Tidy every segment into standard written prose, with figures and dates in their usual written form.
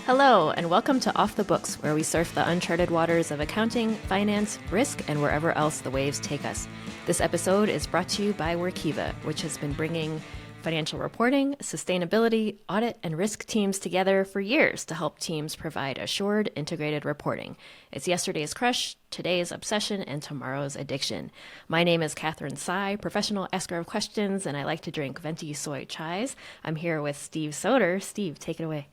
Hello, and welcome to Off the Books, where we surf the uncharted waters of accounting, finance, risk, and wherever else the waves take us. This episode is brought to you by Workiva, which has been bringing financial reporting, sustainability, audit, and risk teams together for years to help teams provide assured, integrated reporting. It's yesterday's crush, today's obsession, and tomorrow's addiction. My name is Catherine Tsai, professional asker of questions, and I like to drink venti soy chais. I'm here with Steve Soder. Steve, take it away.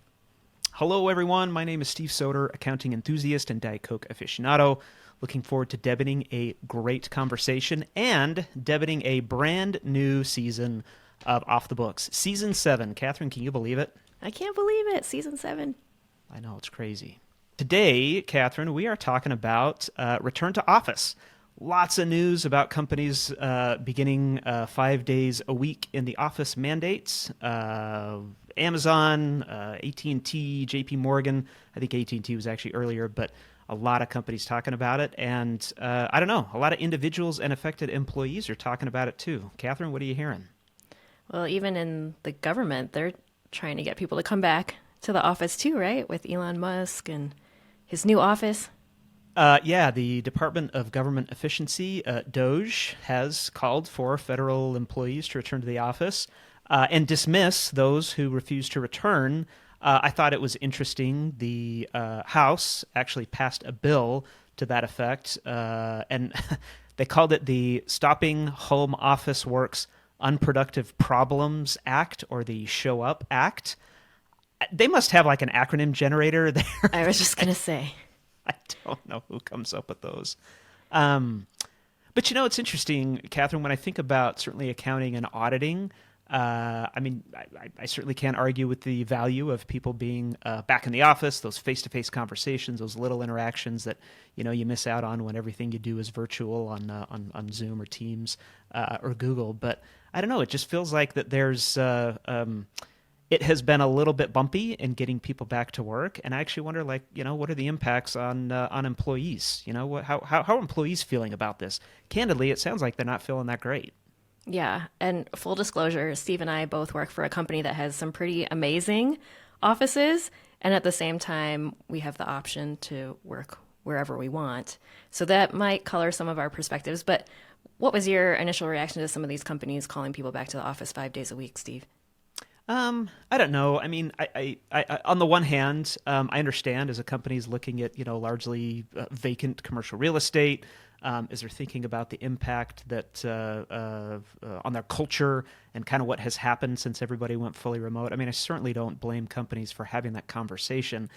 Hello, everyone. My name is Steve Soder, accounting enthusiast and Diet Coke aficionado. Looking forward to debuting a great conversation and debuting a brand new season of Off the Books. Season 7. Catherine, can you believe it? I can't believe it. Season 7. I know, it's crazy. Today, Catherine, we are talking about return to office. Lots of news about companies beginning 5 days a week in the office mandates. Amazon, AT&T, JP Morgan. I think AT&T was actually earlier, but a lot of companies talking about it. And I don't know, a lot of individuals and affected employees are talking about it too. Catherine, what are you hearing? Well, even in the government, they're trying to get people to come back to the office too, right? With Elon Musk and his new office. Yeah, the Department of Government Efficiency, DOGE, has called for federal employees to return to the office and dismiss those who refuse to return. I thought it was interesting. The House actually passed a bill to that effect, and they called it the Stopping Home Office Work's Unproductive Problems Act, or the Show Up Act. They must have like an acronym generator there. I was just going to say. I don't know who comes up with those. But, you know, it's interesting, Catherine, when I think about certainly accounting and auditing, I mean, I certainly can't argue with the value of people being back in the office, those face-to-face conversations, those little interactions that, you know, you miss out on when everything you do is virtual on Zoom or Teams or Google. But I don't know, it just feels like that there's it has been a little bit bumpy in getting people back to work, and I actually wonder, like, you know, what are the impacts on employees? You know, how are employees feeling about this? Candidly, it sounds like they're not feeling that great. Yeah, and full disclosure, Steve and I both work for a company that has some pretty amazing offices, and at the same time, we have the option to work wherever we want. So that might color some of our perspectives. But what was your initial reaction to some of these companies calling people back to the office 5 days a week, Steve? I don't know. I mean, I on the one hand, I understand as a company is looking at, you know, largely vacant commercial real estate, as they're thinking about the impact that on their culture and kind of what has happened since everybody went fully remote. I mean, I certainly don't blame companies for having that conversation.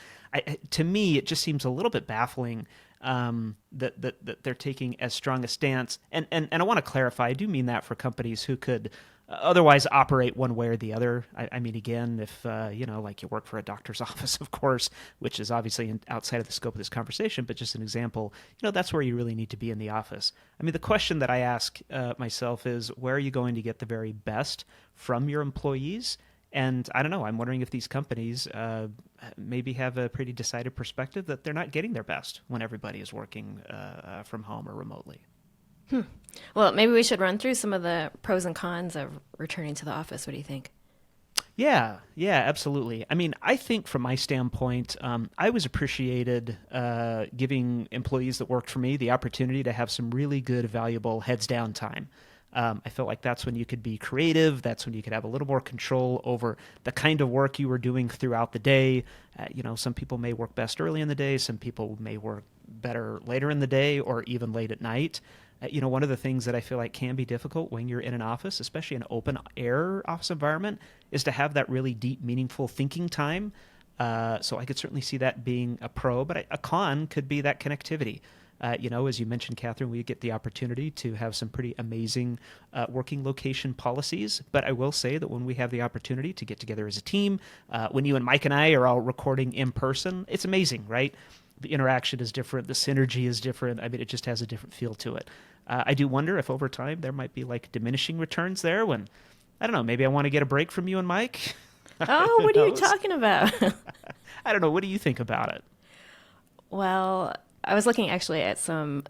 To me, it just seems a little bit baffling that they're taking as strong a stance. And I want to clarify, I do mean that for companies who could otherwise operate one way or the other. I mean, again, if, you know, like you work for a doctor's office, of course, which is obviously outside of the scope of this conversation, but just an example, you know, that's where you really need to be in the office. I mean, the question that I ask myself is, where are you going to get the very best from your employees? And I don't know, I'm wondering if these companies maybe have a pretty decided perspective that they're not getting their best when everybody is working from home or remotely. Well, maybe we should run through some of the pros and cons of returning to the office. What do you think? Yeah, absolutely. I mean, I think from my standpoint, I was appreciated giving employees that worked for me the opportunity to have some really good, valuable heads down time. I felt like that's when you could be creative. That's when you could have a little more control over the kind of work you were doing throughout the day. You know, some people may work best early in the day. Some people may work better later in the day or even late at night. You know, one of the things that I feel like can be difficult when you're in an office, especially an open air office environment, is to have that really deep, meaningful thinking time. So I could certainly see that being a pro, but a con could be that connectivity. You know, as you mentioned, Catherine, we get the opportunity to have some pretty amazing working location policies. But I will say that when we have the opportunity to get together as a team, when you and Mike and I are all recording in person, it's amazing, right? The interaction is different. The synergy is different. I mean, it just has a different feel to it. I do wonder if over time there might be like diminishing returns there when, I don't know, maybe I want to get a break from you and Mike. Oh, what are you talking about? I don't know. What do you think about it? Well, I was looking actually at some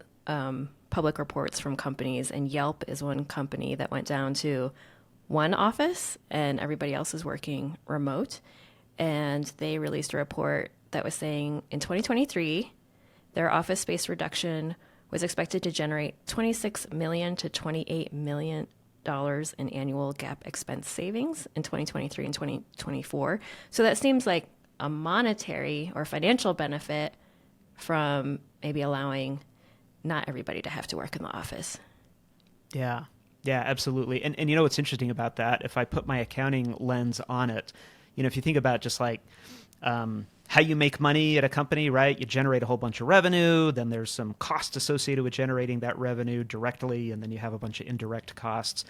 public reports from companies, and Yelp is one company that went down to one office and everybody else is working remote. And they released a report that was saying in 2023, their office space reduction was expected to generate $26 million to $28 million in annual GAAP expense savings in 2023 and 2024. So that seems like a monetary or financial benefit from maybe allowing not everybody to have to work in the office. Yeah. Yeah, absolutely. And you know what's interesting about that? If I put my accounting lens on it, if you think about just like how you make money at a company, right? You generate a whole bunch of revenue, then there's some cost associated with generating that revenue directly, and then you have a bunch of indirect costs,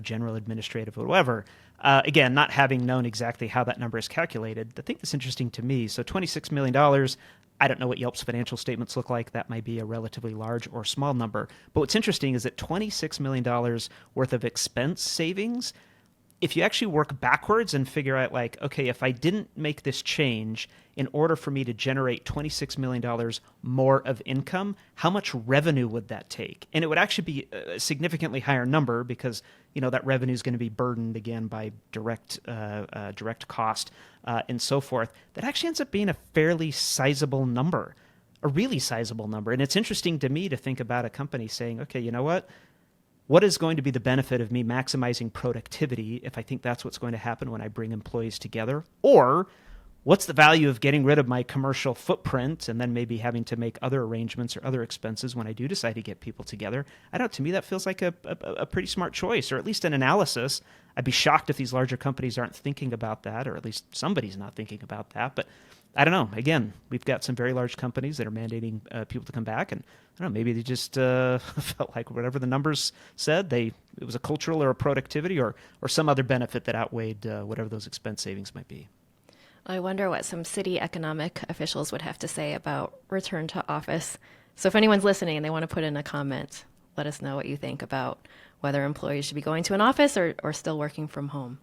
general administrative or whatever. Again, not having known exactly how that number is calculated, the thing that's interesting to me, so $26 million, I don't know what Yelp's financial statements look like. That might be a relatively large or small number. But what's interesting is that $26 million worth of expense savings, if you actually work backwards and figure out like, okay, if I didn't make this change in order for me to generate $26 million more of income, how much revenue would that take? And it would actually be a significantly higher number because, that revenue is going to be burdened again by direct cost and so forth. That actually ends up being a fairly sizable number, a really sizable number. And it's interesting to me to think about a company saying, okay, you know what? What is going to be the benefit of me maximizing productivity if I think that's what's going to happen when I bring employees together? Or what's the value of getting rid of my commercial footprint and then maybe having to make other arrangements or other expenses when I do decide to get people together? I don't know, to me that feels like a pretty smart choice, or at least an analysis. I'd be shocked if these larger companies aren't thinking about that, or at least somebody's not thinking about that. But I don't know. Again, we've got some very large companies that are mandating people to come back, and I don't know, maybe they just felt like whatever the numbers said, it was a cultural or a productivity or some other benefit that outweighed whatever those expense savings might be. I wonder what some city economic officials would have to say about return to office. So if anyone's listening and they want to put in a comment, let us know what you think about whether employees should be going to an office or still working from home.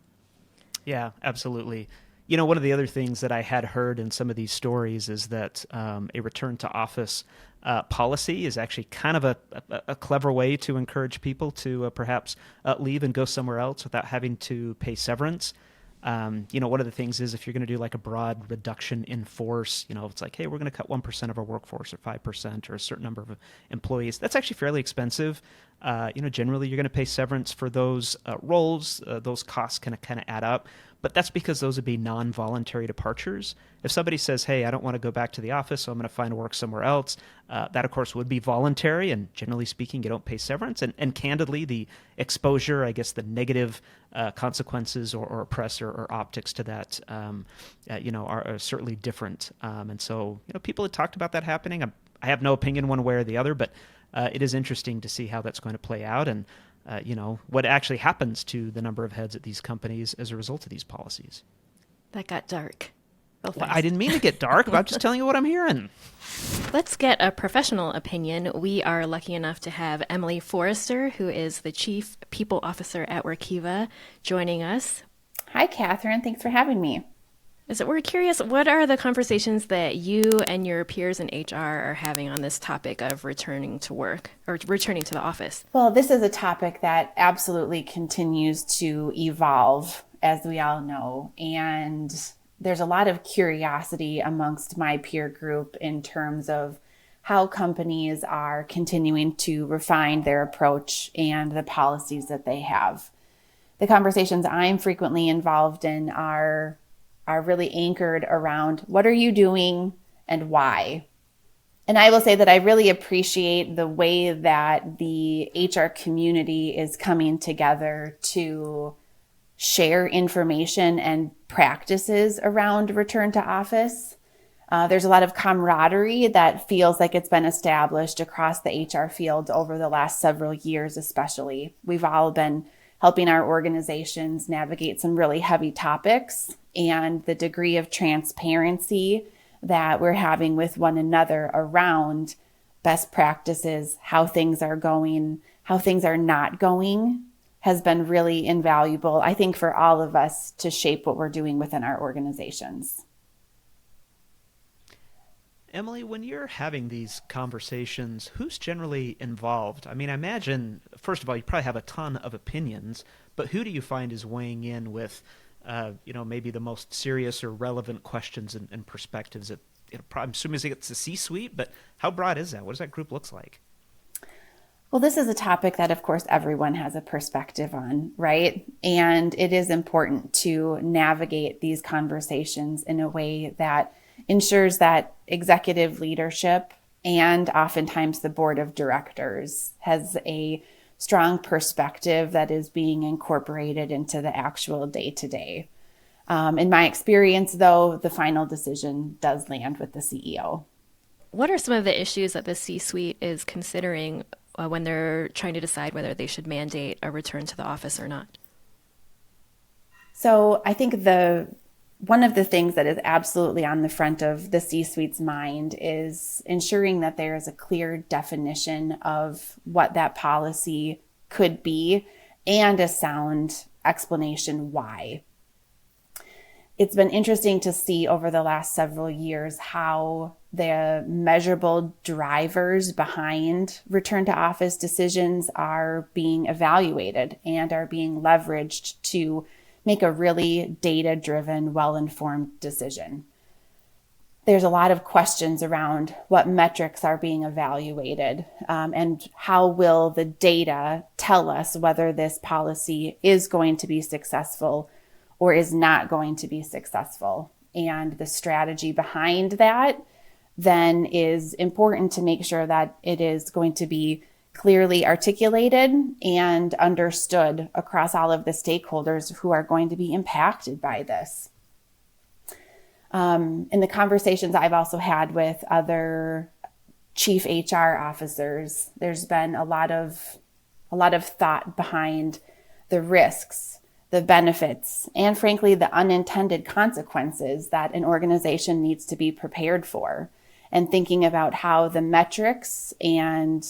Yeah, absolutely. One of the other things that I had heard in some of these stories is that a return to office policy is actually kind of a clever way to encourage people to perhaps leave and go somewhere else without having to pay severance. One of the things is if you're going to do like a broad reduction in force, it's like, hey, we're going to cut 1% of our workforce or 5% or a certain number of employees. That's actually fairly expensive. Generally you're going to pay severance for those roles. Those costs kind of add up. But that's because those would be non-voluntary departures. If somebody says, hey, I don't want to go back to the office, so I'm going to find work somewhere else, that, of course, would be voluntary. And generally speaking, you don't pay severance. And candidly, the exposure, I guess the negative consequences or press or optics to that, are certainly different. And so, people had talked about that happening. I have no opinion one way or the other, but it is interesting to see how that's going to play out. And what actually happens to the number of heads at these companies as a result of these policies. That got dark. Well, I didn't mean to get dark, but I'm just telling you what I'm hearing. Let's get a professional opinion. We are lucky enough to have Emily Forrester, who is the Chief People Officer at Workiva, joining us. Hi, Catherine. Thanks for having me. We're curious, what are the conversations that you and your peers in HR are having on this topic of returning to work or returning to the office? Well, this is a topic that absolutely continues to evolve, as we all know. And there's a lot of curiosity amongst my peer group in terms of how companies are continuing to refine their approach and the policies that they have. The conversations I'm frequently involved in are really anchored around what are you doing and why. And I will say that I really appreciate the way that the HR community is coming together to share information and practices around return to office. There's a lot of camaraderie that feels like it's been established across the HR field over the last several years, especially. We've all been helping our organizations navigate some really heavy topics, and the degree of transparency that we're having with one another around best practices, how things are going, how things are not going, has been really invaluable, I think, for all of us to shape what we're doing within our organizations. Emily, when you're having these conversations, who's generally involved? I mean, I imagine, first of all, you probably have a ton of opinions, but who do you find is weighing in with, maybe the most serious or relevant questions and perspectives. I'm assuming it's the C-suite, but how broad is that? What does that group looks like? Well, this is a topic that, of course, everyone has a perspective on, right? And it is important to navigate these conversations in a way that ensures that executive leadership and oftentimes the board of directors has a strong perspective that is being incorporated into the actual day-to-day. In my experience, though, the final decision does land with the CEO. What are some of the issues that the C-suite is considering when they're trying to decide whether they should mandate a return to the office or not? So I think one of the things that is absolutely on the front of the C-suite's mind is ensuring that there is a clear definition of what that policy could be and a sound explanation why. It's been interesting to see over the last several years how the measurable drivers behind return to office decisions are being evaluated and are being leveraged to make a really data-driven, well-informed decision. There's a lot of questions around what metrics are being evaluated and how will the data tell us whether this policy is going to be successful or is not going to be successful. And the strategy behind that then is important to make sure that it is going to be clearly articulated and understood across all of the stakeholders who are going to be impacted by this. In the conversations I've also had with other chief HR officers, there's been a lot of thought behind the risks, the benefits, and frankly, the unintended consequences that an organization needs to be prepared for, and thinking about how the metrics and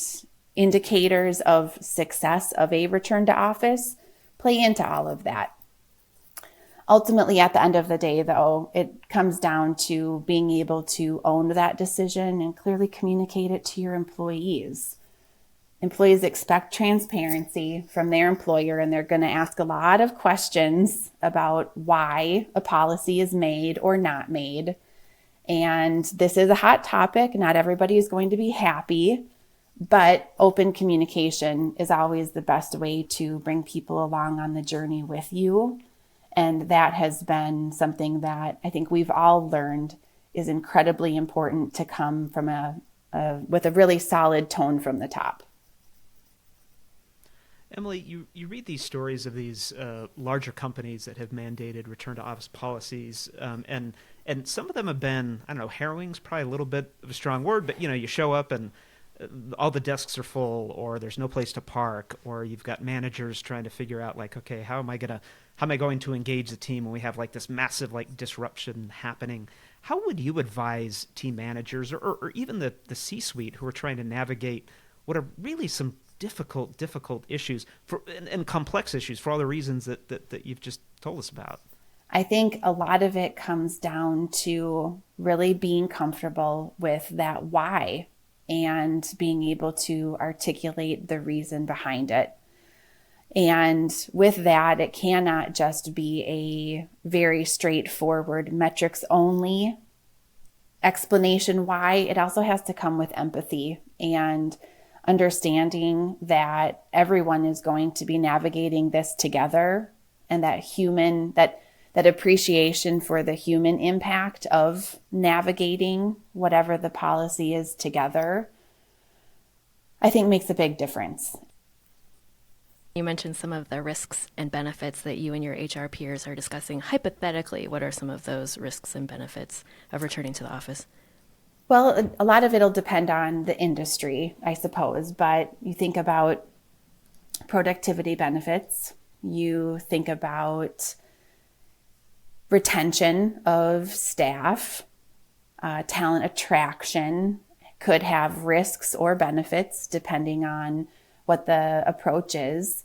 indicators of success of a return to office play into all of that. Ultimately, at the end of the day, though, it comes down to being able to own that decision and clearly communicate it to your employees. Employees expect transparency from their employer, and they're going to ask a lot of questions about why a policy is made or not made. And this is a hot topic. Not everybody is going to be happy, but open communication is always the best way to bring people along on the journey with you. And that has been something that I think we've all learned is incredibly important to come from with a really solid tone from the top. Emily, you read these stories of these larger companies that have mandated return to office policies, and some of them have been, I don't know, harrowing's probably a little bit of a strong word, but you show up and all the desks are full, or there's no place to park, or you've got managers trying to figure out like, okay, how am I going to engage the team when we have like this massive like disruption happening? How would you advise team managers or even the C-suite who are trying to navigate what are really some difficult issues and complex issues for all the reasons that you've just told us about? I think a lot of it comes down to really being comfortable with that why and being able to articulate the reason behind it. And with that, it cannot just be a very straightforward metrics only explanation why. It also has to come with empathy and understanding that everyone is going to be navigating this together, and that appreciation for the human impact of navigating whatever the policy is together, I think makes a big difference. You mentioned some of the risks and benefits that you and your HR peers are discussing. Hypothetically, what are some of those risks and benefits of returning to the office? Well, a lot of it'll depend on the industry, I suppose, but you think about productivity benefits, you think about retention of staff, talent attraction could have risks or benefits depending on what the approach is.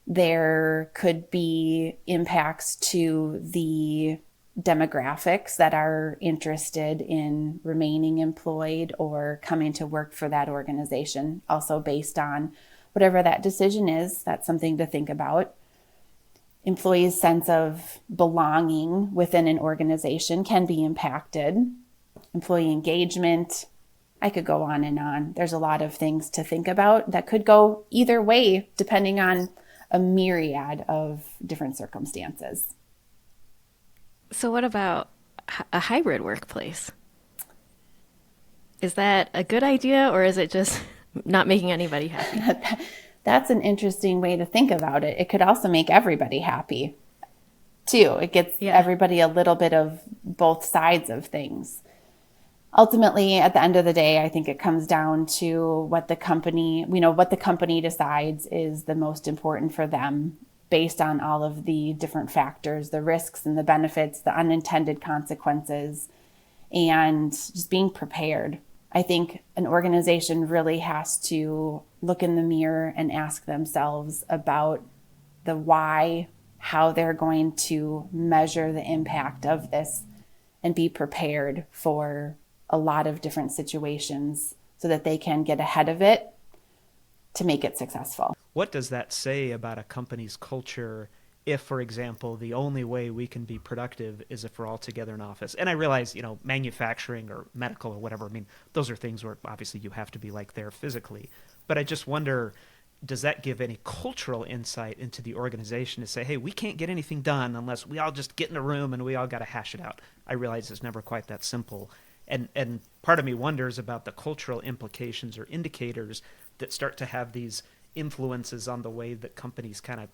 There could be impacts to the demographics that are interested in remaining employed or coming to work for that organization, also based on whatever that decision is. That's something to think about. Employees' sense of belonging within an organization can be impacted. Employee engagement, I could go on and on. There's a lot of things to think about that could go either way depending on a myriad of different circumstances. So what about a hybrid workplace? Is that a good idea, or is it just not making anybody happy? That's an interesting way to think about it. It could also make everybody happy too. It gets everybody a little bit of both sides of things. Ultimately, at the end of the day, I think it comes down to what the company decides is the most important for them based on all of the different factors, the risks and the benefits, the unintended consequences, and just being prepared. I think an organization really has to look in the mirror and ask themselves about the why, how they're going to measure the impact of this, and be prepared for a lot of different situations so that they can get ahead of it to make it successful. What does that say about a company's culture if, for example, the only way we can be productive is if we're all together in office? And I realize, manufacturing or medical or whatever, I mean, those are things where obviously you have to be like there physically. But I just wonder, does that give any cultural insight into the organization to say, hey, we can't get anything done unless we all just get in a room and we all got to hash it out? I realize it's never quite that simple. And part of me wonders about the cultural implications or indicators that start to have these influences on the way that companies kind of,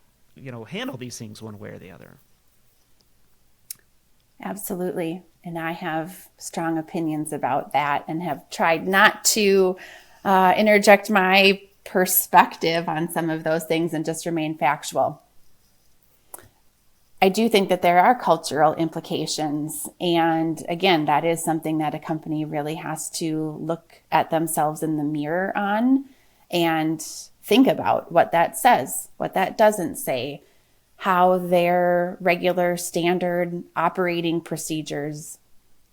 handle these things one way or the other. Absolutely. And I have strong opinions about that and have tried not to interject my perspective on some of those things and just remain factual. I do think that there are cultural implications. And again, that is something that a company really has to look at themselves in the mirror on and think about what that says, what that doesn't say, how their regular standard operating procedures,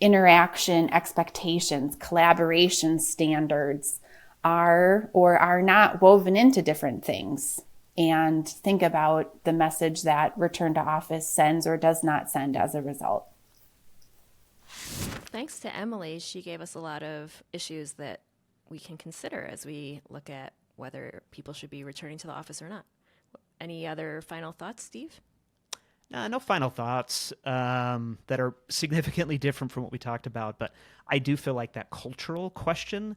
interaction expectations, collaboration standards are or are not woven into different things. And think about the message that return to office sends or does not send as a result. Thanks to Emily, she gave us a lot of issues that we can consider as we look at whether people should be returning to the office or not. Any other final thoughts, Steve? No final thoughts that are significantly different from what we talked about, but I do feel like that cultural question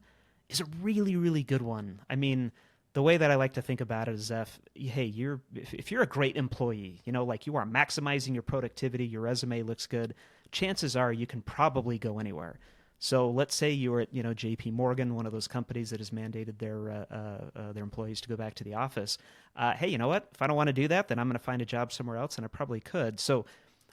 is a really, really good one. I mean, the way that I like to think about it is if you're a great employee, like you are maximizing your productivity, your resume looks good, chances are you can probably go anywhere. So let's say you were at, JP Morgan, one of those companies that has mandated their employees to go back to the office. Hey, you know what? If I don't want to do that, then I'm going to find a job somewhere else, and I probably could. So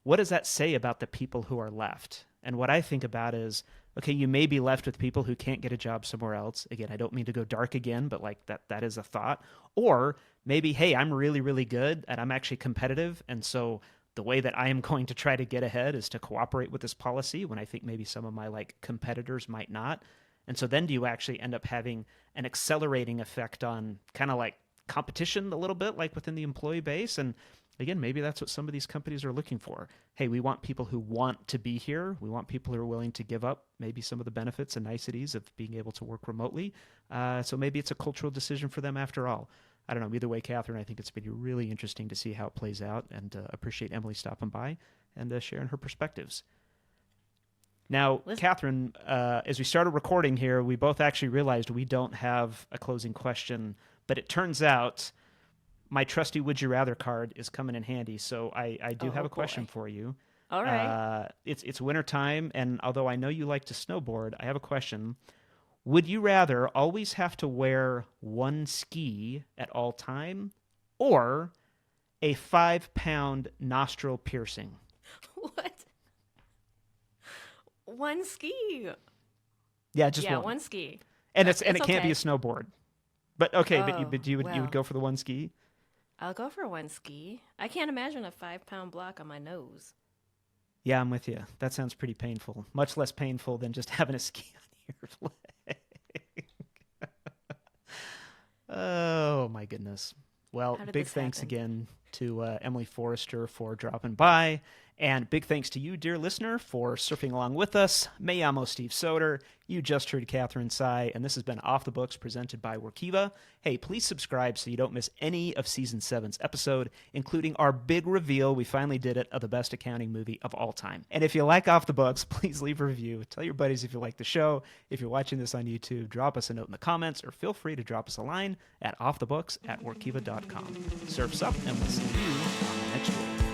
what does that say about the people who are left? And what I think about is, okay, you may be left with people who can't get a job somewhere else. Again, I don't mean to go dark again, but like that is a thought. Or maybe, hey, I'm really, really good and I'm actually competitive. And so the way that I am going to try to get ahead is to cooperate with this policy when I think maybe some of my competitors might not. And so then do you actually end up having an accelerating effect on kind of like competition a little bit, like within the employee base? And again, maybe that's what some of these companies are looking for. Hey, we want people who want to be here. We want people who are willing to give up maybe some of the benefits and niceties of being able to work remotely. So maybe it's a cultural decision for them after all. I don't know. Either way, Catherine, I think it's been really interesting to see how it plays out, and appreciate Emily stopping by and sharing her perspectives. Now, Catherine, as we started recording here, we both actually realized we don't have a closing question, but it turns out my trusty Would You Rather card is coming in handy, so I do have a question for you. All right. It's winter time, and although I know you like to snowboard, I have a question. Would you rather always have to wear one ski at all time, or a 5-pound nostril piercing? What? One ski. Yeah, just one. Yeah, one ski. And it okay. can't be a snowboard. But okay, but you would go for the one ski? I'll go for one ski. I can't imagine a 5-pound block on my nose. Yeah, I'm with you. That sounds pretty painful. Much less painful than just having a ski on your leg. Oh, my goodness. Well, big thanks again. to Emily Forrester for dropping by. And big thanks to you, dear listener, for surfing along with us. Me llamo Steve Soder. You just heard Catherine Tsai, and this has been Off the Books presented by Workiva. Hey, please subscribe so you don't miss any of Season 7's episode, including our big reveal, we finally did it, of the best accounting movie of all time. And if you like Off the Books, please leave a review. Tell your buddies if you like the show. If you're watching this on YouTube, drop us a note in the comments, or feel free to drop us a line at offthebooks@workiva.com. Surf's up, and we'll see you on the next one.